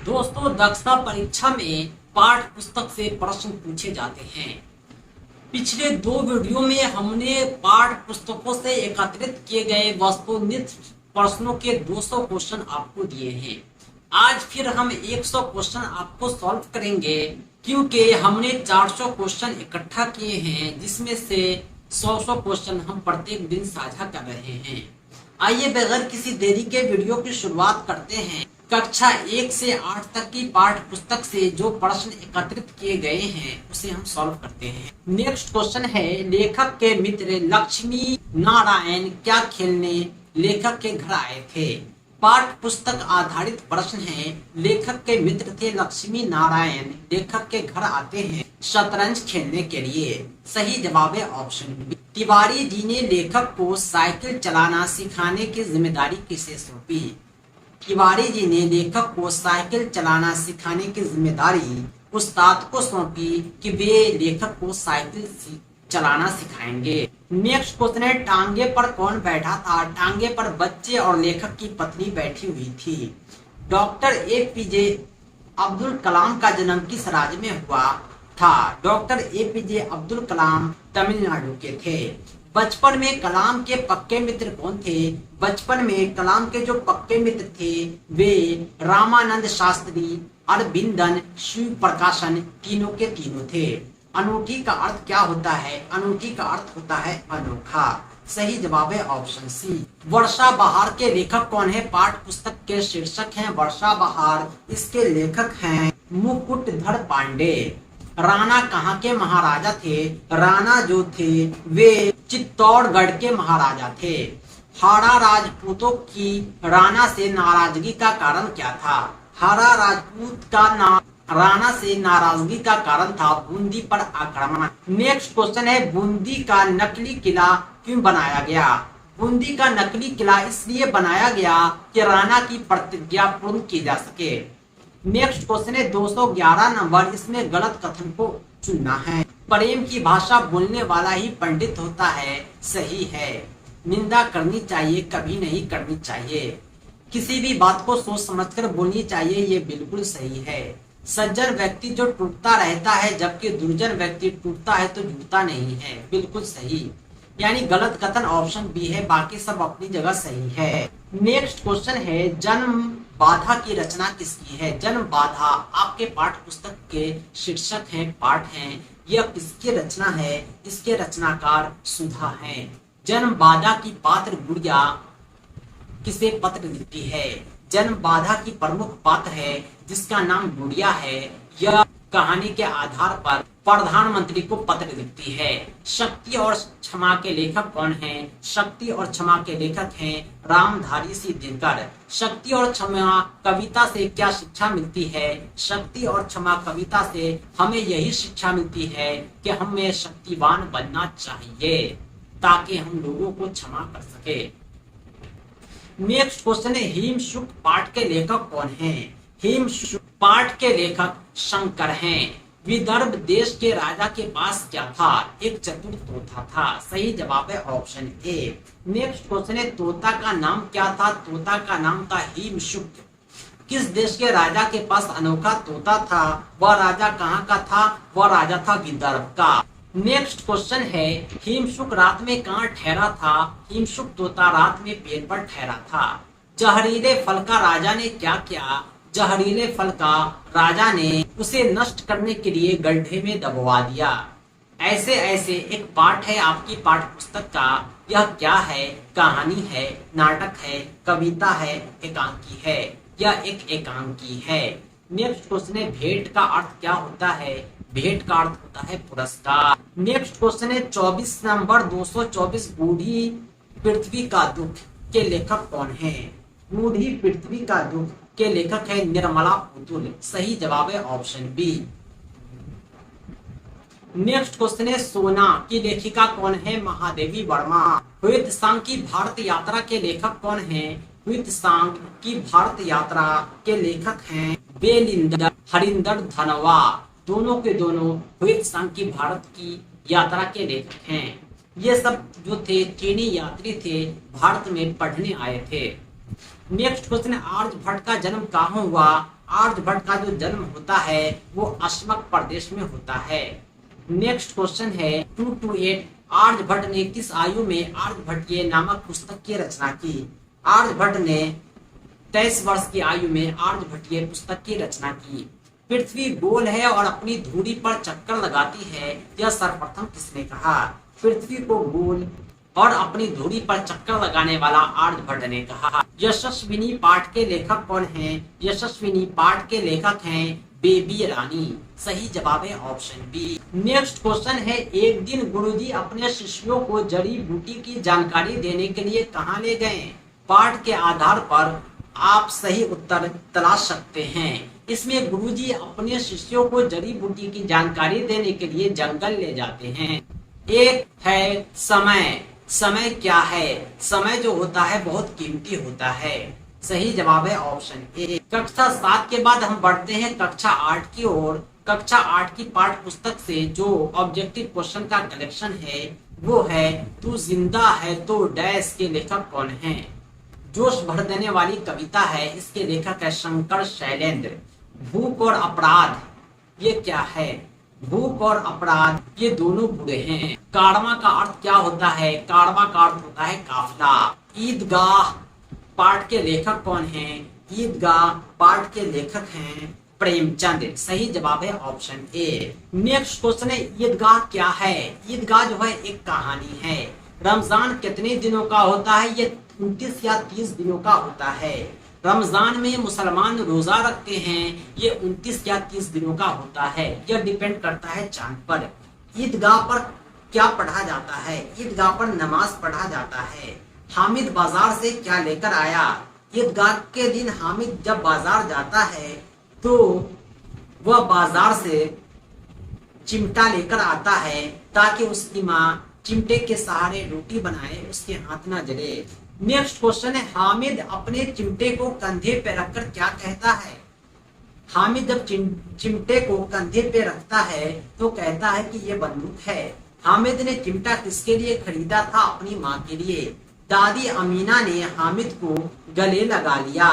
दोस्तों, दक्षता परीक्षा में पाठ पुस्तक से प्रश्न पूछे जाते हैं। पिछले दो वीडियो में हमने पाठ पुस्तकों से एकत्रित किए गए वस्तुनिष्ठ प्रश्नों के 200 क्वेश्चन आपको दिए हैं। आज फिर हम 100 क्वेश्चन आपको सॉल्व करेंगे, क्योंकि हमने 400 क्वेश्चन इकट्ठा किए हैं, जिसमें से 100 क्वेश्चन हम प्रत्येक दिन साझा कर रहे हैं। आइए बगैर किसी देरी के वीडियो की शुरुआत करते हैं। कक्षा 1 से 8 तक की पाठ्य पुस्तक से जो प्रश्न एकत्रित किए गए हैं उसे हम सॉल्व करते हैं। नेक्स्ट क्वेश्चन है, लेखक के मित्र लक्ष्मी नारायण क्या खेलने लेखक के घर आए थे। पाठ्य पुस्तक आधारित प्रश्न है। लेखक के मित्र थे लक्ष्मी नारायण, लेखक के घर आते हैं शतरंज खेलने के लिए। सही जवाब है ऑप्शन बी। तिवारी जी ने लेखक को साइकिल चलाना सिखाने की जिम्मेदारी किसे सौंपी। तिवारी जी ने लेखक को साइकिल चलाना सिखाने की जिम्मेदारी उस्ताद को सौंपी कि वे लेखक को साइकिल चलाना सिखाएंगे। नेक्स्ट क्वेश्चन है, टांगे पर कौन बैठा था। टांगे पर बच्चे और लेखक की पत्नी बैठी हुई थी। डॉक्टर एपीजे अब्दुल कलाम का जन्म किस राज्य में हुआ था। डॉक्टर एपीजे अब्दुल कलाम तमिलनाडु के थे। बचपन में कलाम के पक्के मित्र कौन थे। बचपन में कलाम के जो पक्के मित्र थे वे रामानंद शास्त्री, अरविंदन, शिव प्रकाशन, तीनों के तीनों थे। अनूठी का अर्थ क्या होता है। अनूठी का अर्थ होता है अनोखा। सही जवाब है ऑप्शन सी। वर्षा बहार के लेखक कौन है। पाठ्य पुस्तक के शीर्षक हैं वर्षा बहार, इसके लेखक हैं मुकुटधर पांडे। राणा कहाँ के महाराजा थे। राणा जो थे वे चित्तौड़गढ़ के महाराजा थे। हाड़ा राजपूतों की राणा से नाराजगी का कारण क्या था। हाड़ा राजपूत का राणा से नाराजगी का कारण था बूंदी पर आक्रमण। नेक्स्ट क्वेश्चन है, बूंदी का नकली किला क्यों बनाया गया। बूंदी का नकली किला इसलिए बनाया गया कि राणा की प्रतिज्ञा पूर्ण की जा सके। नेक्स्ट क्वेश्चन है 211 नंबर, इसमें गलत कथन को चुनना है। प्रेम की भाषा बोलने वाला ही पंडित होता है। सही है। निंदा करनी चाहिए, कभी नहीं करनी चाहिए। किसी भी बात को सोच समझकर बोलनी चाहिए, ये बिल्कुल सही है। सज्जन व्यक्ति जो टूटता रहता है, जबकि दुर्जन व्यक्ति टूटता है तो जुड़ता नहीं है। बिल्कुल सही, यानी गलत कथन ऑप्शन बी है, बाकी सब अपनी जगह सही है। नेक्स्ट क्वेश्चन है, जन्म बाधा की रचना किसकी है। जन्म बाधा आपके पाठ्य पुस्तक के शीर्षक हैं, पाठ हैं। यह किसकी रचना है। इसके रचनाकार सुधा हैं। जन्म बाधा की पात्र गुड़िया किसे पत्र लिखती है। जन्म बाधा की प्रमुख पात्र है जिसका नाम गुड़िया है। यह कहानी के आधार पर प्रधानमंत्री को पत्र लिखती है। शक्ति और क्षमा के लेखक कौन हैं। शक्ति और क्षमा के लेखक हैं रामधारी सिंह दिनकर। शक्ति और क्षमा कविता से क्या शिक्षा मिलती है। शक्ति और क्षमा कविता से हमें यही शिक्षा मिलती है कि हमें शक्तिवान बनना चाहिए ताकि हम लोगों को क्षमा कर सके। नेक्स्ट क्वेश्चन है, हिम शुक पाठ के लेखक कौन हैं। हिम शुक पाठ के लेखक शंकर हैं। विदर्भ देश के राजा के पास क्या था। एक चतुर तोता था। सही जवाब है ऑप्शन ए। नेक्स्ट क्वेश्चन है, तोता का नाम क्या था। तोता का नाम था हिम शुक। किस देश के राजा के पास अनोखा तोता था। वह राजा कहाँ का था। वह राजा था विदर्भ का। नेक्स्ट क्वेश्चन है, हिमशुक रात में कहाँ ठहरा था। हिमशुक तोता रात में पेड़ पर ठहरा था। जहरीले फल का राजा ने क्या किया। जहरीले फल का राजा ने उसे नष्ट करने के लिए गड्ढे में दबवा दिया। ऐसे ऐसे एक पाठ है आपकी पाठ्य पुस्तक का। यह क्या है। कहानी है, नाटक है, कविता है, एकांकी है। यह एक एकांकी है। नेक्स्ट क्वेश्चन है, भेंट का अर्थ क्या होता है। भेंट का अर्थ होता है पुरस्कार। नेक्स्ट क्वेश्चन है 24 नंबर 224, बूढ़ी पृथ्वी का दुख के लेखक कौन है। बूढ़ी पृथ्वी का दुख के लेखक है निर्मला पुतुल। सही जवाब है ऑप्शन बी। नेक्स्ट क्वेश्चन है, सोना की लेखिका कौन है। महादेवी वर्मा। हुइत सांग की भारत यात्रा के लेखक कौन है। हुइत सांग की भारत यात्रा के लेखक हैं बेलिंदर हरिंदर धनवा। दोनों के दोनों हुइत सांग की भारत की यात्रा के लेखक हैं। ये सब जो थे चीनी यात्री थे, भारत में पढ़ने आए थे। नेक्स्ट क्वेश्चन है, आर्यभट्ट का जन्म कहाँ हुआ। आर्यभट्ट का जो जन्म होता है वो अस्मक प्रदेश में होता है। नेक्स्ट क्वेश्चन है 228 आर्यभट्ट ने किस आयु में आर्यभट्टीय नामक पुस्तक की रचना की। आर्यभट्ट ने 23 वर्ष की आयु में आर्यभट्टीय पुस्तक की रचना की। पृथ्वी गोल है और अपनी धुरी पर चक्कर लगाती है, यह सर्वप्रथम किसने कहा। पृथ्वी को गोल और अपनी धुरी पर चक्कर लगाने वाला आर्यभट्ट ने कहा। यशस्विनी पाठ के लेखक कौन हैं। यशस्विनी पाठ के लेखक हैं बेबी रानी। सही जवाब है ऑप्शन बी। नेक्स्ट क्वेश्चन है एक दिन गुरुजी अपने शिष्यों को जड़ी बूटी की जानकारी देने के लिए कहाँ ले गए। पाठ के आधार पर आप सही उत्तर तलाश सकते हैं। इसमें गुरुजी अपने शिष्यों को जड़ी बूटी की जानकारी देने के लिए जंगल ले जाते हैं। एक है समय। समय क्या है। समय जो होता है बहुत कीमती होता है। सही जवाब है ऑप्शन ए। कक्षा 7 के बाद हम बढ़ते हैं कक्षा 8 की ओर। कक्षा 8 की पाठ्य पुस्तक से जो ऑब्जेक्टिव क्वेश्चन का कलेक्शन है वो है तू जिंदा है तो डैश के लेखक कौन हैं। जोश भर देने वाली कविता है, इसके लेखक है शंकर शैलेंद्र। भूख और अपराध ये क्या है। भूख और अपराध ये दोनों बुरे हैं। कारवां का अर्थ क्या होता है। कारवां का अर्थ होता है काफिला। ईदगाह पाठ के लेखक कौन हैं। ईदगाह पाठ के लेखक हैं प्रेमचंद। सही जवाब है ऑप्शन ए। नेक्स्ट क्वेश्चन है ईदगाह क्या है। ईदगाह जो है एक कहानी है। रमजान कितने दिनों का होता है। ये 29 या 30 दिनों का होता है। रमजान में मुसलमान रोजा रखते हैं, ये 29 या 30 दिनों का होता है। यह डिपेंड करता है चांद पर। ईदगाह पर क्या पढ़ा जाता है। ईदगाह पर नमाज पढ़ा जाता है। हामिद बाजार से क्या लेकर आया। ईदगाह के दिन हामिद जब बाजार जाता है तो वह बाजार से चिमटा लेकर आता है ताकि उसकी माँ चिमटे के सहारे रोटी बनाए, उसके हाथ ना जले। नेक्स्ट क्वेश्चन है हामिद अपने चिमटे को कंधे पे रखकर क्या कहता है। हामिद जब चिमटे को कंधे पे रखता है तो कहता है कि ये बंदूक है। हामिद ने चिमटा किसके लिए खरीदा था। अपनी माँ के लिए। दादी अमीना ने हामिद को गले लगा लिया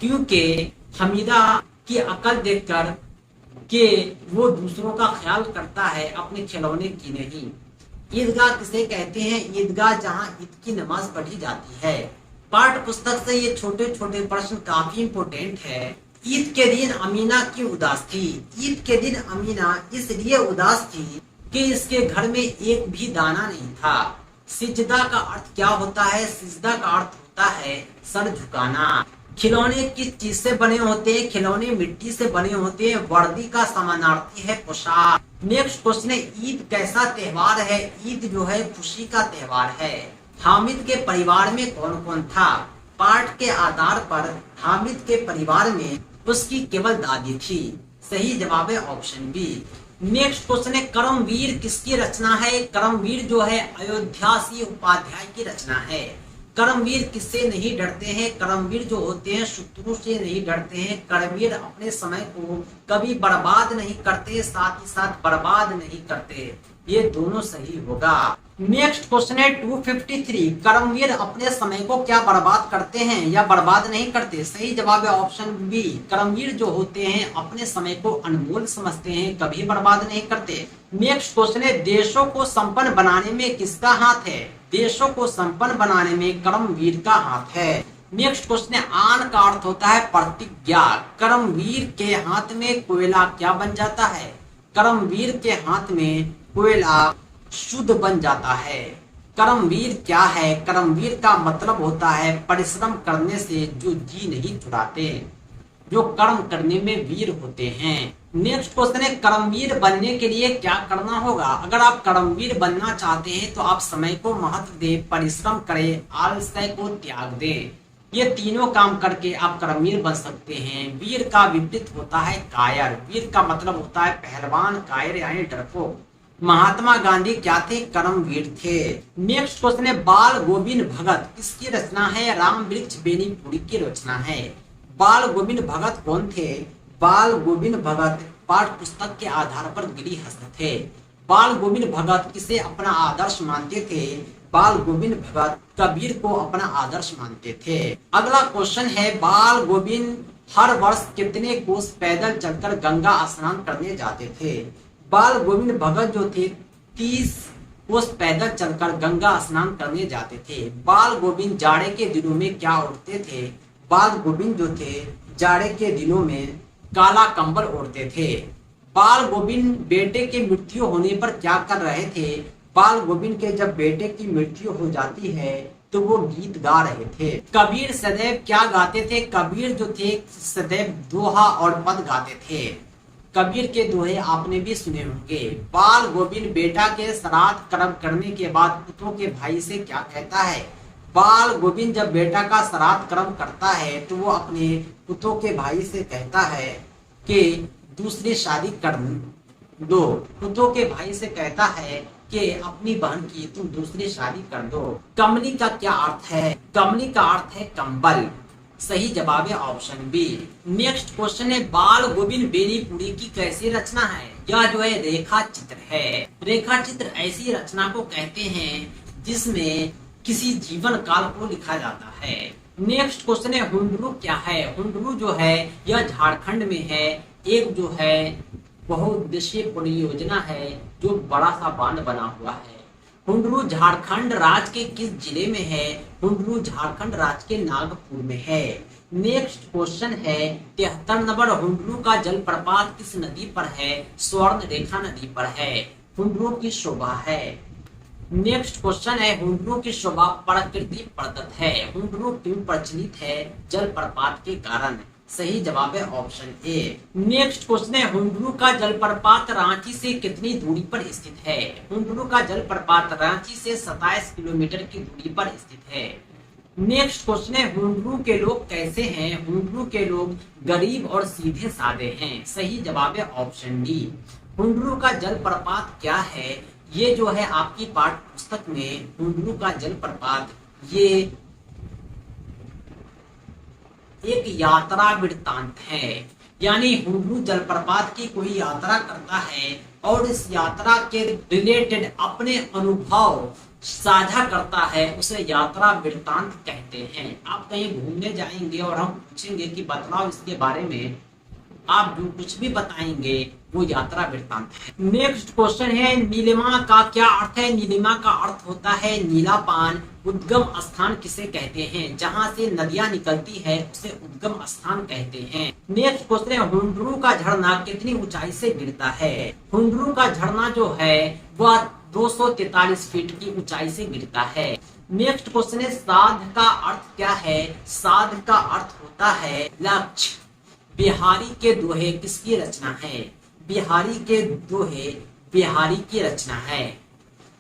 क्योंकि हमीदा की अकल देखकर कि वो दूसरों का ख्याल करता है, अपने खिलौने की नहीं। ईदगाह किसे कहते हैं। ईदगाह जहां ईद की नमाज पढ़ी जाती है। पाठ्य पुस्तक से ये छोटे छोटे प्रश्न काफी इम्पोर्टेंट है। ईद के दिन अमीना क्यों उदास थी। ईद के दिन अमीना इसलिए उदास थी कि इसके घर में एक भी दाना नहीं था। सिजदा का अर्थ क्या होता है। सिजदा का अर्थ होता है सर झुकाना। खिलौने किस चीज से बने होते हैं। खिलौने मिट्टी से बने होते हैं। वर्दी का समानार्थी है पोशाक। नेक्स्ट क्वेश्चन है ईद कैसा त्योहार है। ईद जो है खुशी का त्योहार है। हामिद के परिवार में कौन कौन था। पाठ के आधार पर हामिद के परिवार में उसकी केवल दादी थी। सही जवाब है ऑप्शन बी। नेक्स्ट क्वेश्चन है कर्मवीर किसकी रचना है। कर्मवीर जो है अयोध्या सिंह उपाध्याय की रचना है। कर्मवीर किससे नहीं डरते हैं। कर्मवीर जो होते हैं शत्रु से नहीं डरते हैं। कर्मवीर अपने समय को कभी बर्बाद नहीं करते, साथ ही साथ बर्बाद नहीं करते। ये दोनों सही होगा। नेक्स्ट क्वेश्चन है 253 कर्मवीर अपने समय को क्या बर्बाद करते हैं या बर्बाद नहीं करते। सही जवाब है ऑप्शन बी। कर्मवीर जो होते हैं अपने समय को अनमोल समझते हैं, कभी बर्बाद नहीं करते। नेक्स्ट क्वेश्चन है देशों को संपन्न बनाने में किसका हाथ है। देशों को संपन्न बनाने में कर्मवीर का हाथ है। नेक्स्ट क्वेश्चन है आन का अर्थ होता है प्रतिज्ञा। कर्मवीर के हाथ में कोयला क्या बन जाता है। कर्मवीर के हाथ में कोयला शुद्ध बन जाता है। कर्मवीर क्या है। कर्मवीर का मतलब होता है परिश्रम करने से जो जी नहीं छुड़ाते, जो कर्म करने में वीर होते हैं। नेक्स्ट क्वेश्चन है कर्मवीर बनने के लिए क्या करना होगा। अगर आप कर्मवीर बनना चाहते हैं तो आप समय को महत्व दें, परिश्रम करें, आलस्य को त्याग दें। ये तीनों काम करके आप कर्मवीर बन सकते हैं। वीर का विपरीत होता है कायर। वीर का मतलब होता है पहलवान, कायर यानी डरपोक। महात्मा गांधी क्या थे। कर्मवीर थे। नेक्स्ट क्वेश्चन है बाल गोविंद भगत किसकी रचना है। राम वृक्ष बेनीपुरी की रचना है। बाल गोविंद भगत कौन थे। बाल गोविंद भगत पाठ्य पुस्तक के आधार पर गृहस्थ थे। बाल गोविंद भगत किसे अपना आदर्श मानते थे। बाल गोविंद भगत कबीर को अपना आदर्श मानते थे। अगला क्वेश्चन है बाल गोविंद हर वर्ष कितने कोस पैदल चलकर गंगा स्नान करने जाते थे? बाल गोविंद भगत जो थे 30 कोस पैदल चलकर गंगा स्नान करने जाते थे। बाल गोविंद जाड़े के दिनों में क्या ओढ़ते थे? बाल गोविंद जो थे जाड़े के दिनों में काला कंबल ओढ़ते थे। बाल गोविंद बेटे की मृत्यु होने पर क्या कर रहे थे? बाल गोविंद के जब बेटे की मृत्यु हो जाती है तो वो गीत गा रहे थे। कबीर सदैव क्या गाते थे? कबीर जो थे सदैव दोहा और पद गाते थे। कबीर के दोहे आपने भी सुने होंगे। बाल गोविंद बेटा के श्राद्ध कर्म करने के बाद पुत्रों के भाई से क्या कहता है? बाल गोविंद जब बेटा का श्राद्ध कर्म करता है तो वो अपने पुत्रों के भाई से कहता है कि दूसरी शादी कर दो। पुत्रों के भाई से कहता है कि अपनी बहन की तुम दूसरी शादी कर दो। कमली का क्या अर्थ है? कमली का अर्थ है कंबल। सही जवाब है ऑप्शन बी। नेक्स्ट क्वेश्चन है बाल गोविंद बेनीपुरी की कैसी रचना है? यह जो है रेखा चित्र है। रेखा चित्र ऐसी रचना को कहते हैं जिसमें किसी जीवन काल को लिखा जाता है। नेक्स्ट क्वेश्चन है हुंडरू क्या है? हुंडरू जो है यह झारखंड में है। एक जो है बहुउद्देशीय परियोजना है जो बड़ा सा बांध बना हुआ है। हुंडरू झारखंड राज्य के किस जिले में है? हुंडरू झारखंड राज्य के नागपुर में है। नेक्स्ट क्वेश्चन है 73 नंबर हुंडरू का जलप्रपात किस नदी पर है? स्वर्ण रेखा नदी पर है। हुंडरू की शोभा है। नेक्स्ट क्वेश्चन है हुंडरू की शोभा प्रकृति प्रदत्त है। हुंडरू क्यों प्रचलित है? जलप्रपात के कारण। सही जवाब है ऑप्शन ए। नेक्स्ट क्वेश्चन है हुंडरू का जलप्रपात रांची से कितनी दूरी पर स्थित है? हुंडरू का जलप्रपात रांची से 27 किलोमीटर की दूरी पर स्थित है। नेक्स्ट क्वेश्चन है हुंडरू के लोग कैसे हैं? हुंडरू के लोग गरीब और सीधे साधे हैं। सही जवाब है ऑप्शन डी। हुंडरू का जलप्रपात क्या है? ये जो है आपकी पाठ्य पुस्तक में हुंडरू का जलप्रपात ये एक यात्रा वृत्तांत है। यानी हुंडरू जलप्रपात की कोई यात्रा करता है और इस यात्रा के रिलेटेड अपने अनुभव साझा करता है, उसे यात्रा वृत्तांत कहते हैं। आप कहीं घूमने जाएंगे और हम पूछेंगे कि बतलाओ इसके बारे में, आप जो कुछ भी बताएंगे वो यात्रा वृत्तांत है। नेक्स्ट क्वेश्चन है नीलिमा का क्या अर्थ है? नीलिमा का अर्थ होता है नीला पान। उद्गम स्थान किसे कहते हैं? जहां से नदियां निकलती है उसे उद्गम स्थान कहते हैं। नेक्स्ट क्वेश्चन है हुंडरू का झरना कितनी ऊंचाई से गिरता है? हुंडरू का झरना जो है वह 243 फीट की ऊंचाई से गिरता है। नेक्स्ट क्वेश्चन है साध का अर्थ क्या है? साध का अर्थ होता है लक्ष्य। बिहारी के दोहे किसकी रचना है? बिहारी के दोहे बिहारी की रचना है।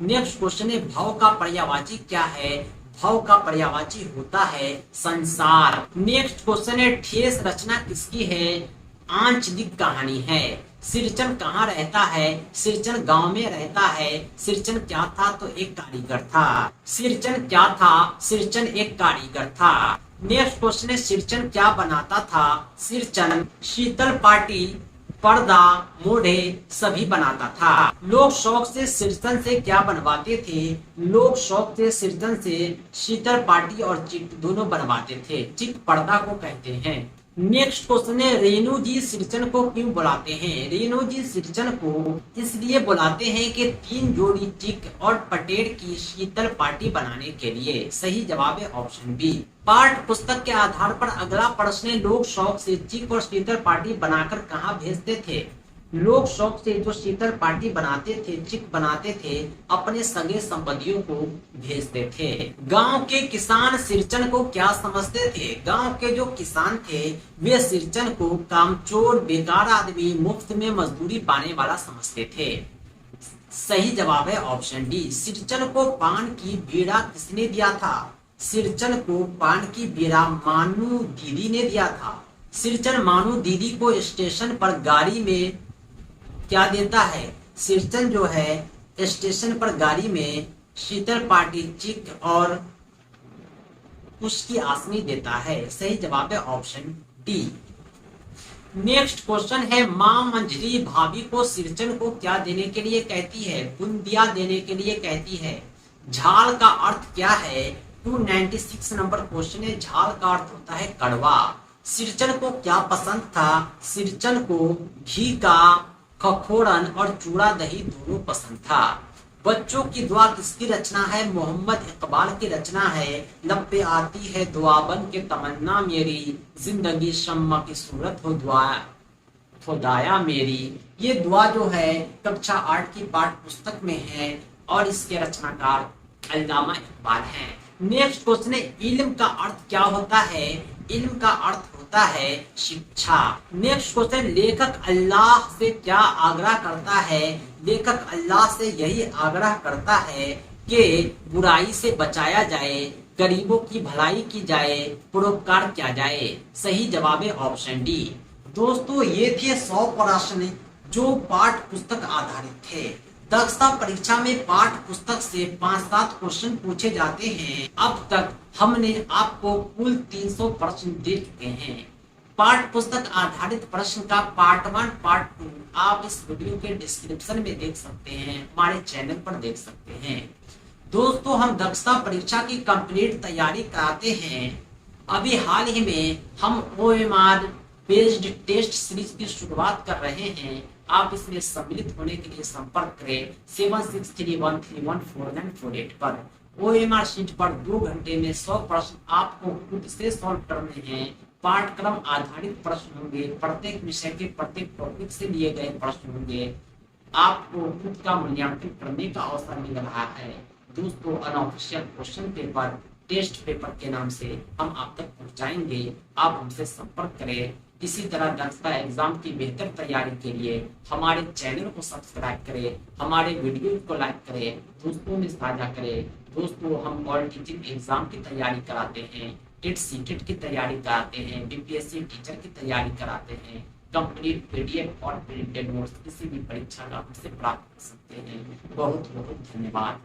नेक्स्ट क्वेश्चन है भव का पर्यायवाची क्या है? भव का पर्यायवाची होता है संसार। नेक्स्ट क्वेश्चन है ठेस रचना किसकी है? आंचलिक कहानी है। सिरचन कहाँ रहता है? सिरचन गांव में रहता है। सिरचन क्या था? तो एक कारीगर था। सिरचन क्या था? सिरचन एक कारीगर था। नेक्स्ट क्वेश्चन है सिरचन क्या बनाता था? सिरचन शीतल पाटी, पर्दा, मोढ़े सभी बनाता था। लोग शौक से सिरचन से क्या बनवाते थे? लोग शौक से सिरचन से शीतल पाटी और चिट दोनों बनवाते थे। चिट पर्दा को कहते हैं। नेक्स्ट क्वेश्चन है रेणु जी सिरचन को क्यों बुलाते हैं? रेणु जी सिरचन को इसलिए बुलाते हैं कि 3 जोड़ी चिक और पटेर की शीतल पाटी बनाने के लिए। सही जवाब है ऑप्शन बी। पाठ्य पुस्तक के आधार पर अगला प्रश्न है लोग शौक से चिक और शीतल पाटी बनाकर कहाँ भेजते थे? लोग शौक से जो शीतल पाटी बनाते थे, चिक बनाते थे, अपने सगे संबंधियों को भेजते थे। गांव के किसान सिरचन को क्या समझते थे? गांव के जो किसान थे वे सिरचन को कामचोर, बेकार आदमी, मुफ्त में मजदूरी पाने वाला समझते थे। सही जवाब है ऑप्शन डी। सिरचन को पान की बीड़ा किसने दिया था? सिरचन को पान की बीड़ा मानू दीदी ने दिया था। सिरचन मानू दीदी को स्टेशन पर गाड़ी में क्या देता है? सिरचन जो है स्टेशन पर गाड़ी में शीतल पाटी, चिक और उसकी आसनी देता है। सही जवाब है ऑप्शन डी। नेक्स्ट क्वेश्चन है माँ मंजरी भाभी को सिरचन को क्या देने के लिए कहती है? बुंदिया देने के लिए कहती है। झाल का अर्थ क्या है? 296 नंबर क्वेश्चन है। झाल का अर्थ होता है कड़वा। सिरचन को क्या पसंद था? सिरचन को घी का खखोरन और चूड़ा दही दोनों पसंद था। बच्चों की दुआ किसकी रचना है? मोहम्मद इकबाल की रचना है। लब पे आती है दुआ बन के तमन्ना मेरी, जिंदगी शम्मा की सूरत हो दुआ खुदाया मेरी। ये दुआ जो है कक्षा 8 की पाठ्य पुस्तक में है और इसके रचनाकार अल्लामा इकबाल हैं। नेक्स्ट क्वेश्चन है, इल्म का अर्थ क्या होता है? इल्म का अर्थ होता है शिक्षा। नेक्स्ट क्वेश्चन, लेखक अल्लाह से क्या आग्रह करता है? लेखक अल्लाह से यही आग्रह करता है कि बुराई से बचाया जाए, गरीबों की भलाई की जाए, परोपकार किया जाए। सही जवाब है ऑप्शन डी। दोस्तों ये थे 100 प्रश्न जो पाठ्य पुस्तक आधारित थे। दक्षता परीक्षा में पाठ्य पुस्तक से 5-7 क्वेश्चन पूछे जाते हैं। अब तक हमने आपको कुल 300 प्रश्न दे चुके हैं। पाठ्य पुस्तक आधारित प्रश्न का पार्ट 1 पार्ट 2 आप इस वीडियो के डिस्क्रिप्शन में देख सकते हैं, हमारे चैनल पर देख सकते हैं। दोस्तों हम दक्षता परीक्षा की कंप्लीट तैयारी कराते हैं। अभी हाल ही में हम OMR बेस्ड टेस्ट सीरीज की शुरुआत कर रहे हैं। आप इसमें सम्मिलित होने के लिए संपर्क करें 7631314948 पर। OMR शीट पर 2 घंटे में 100 प्रश्न आपको खुद से सॉल्व करने हैं। पाठ्यक्रम आधारित प्रश्न होंगे, प्रत्येक विषय के प्रत्येक टॉपिक से लिए गए प्रश्न होंगे। आपको खुद का मूल्यांकन करने का अवसर मिल रहा है। दोस्तों unofficial question paper test paper के नाम से हम आप तक पहुंचाएंगे। आप हमसे संपर्क करें। इसी तरह दक्षता एग्जाम की बेहतर तैयारी के लिए हमारे चैनल को सब्सक्राइब करें, हमारे वीडियो को लाइक करें, दोस्तों में साझा करें। दोस्तों हम ऑल टीचिंग एग्जाम की तैयारी कराते हैं, टेट सीटेट की तैयारी कराते हैं, BPSC टीचर की तैयारी कराते हैं। कंप्लीट PDF और प्रिंटेड नोट्स किसी भी परीक्षा का हमसे प्राप्त कर सकते हैं। बहुत बहुत धन्यवाद।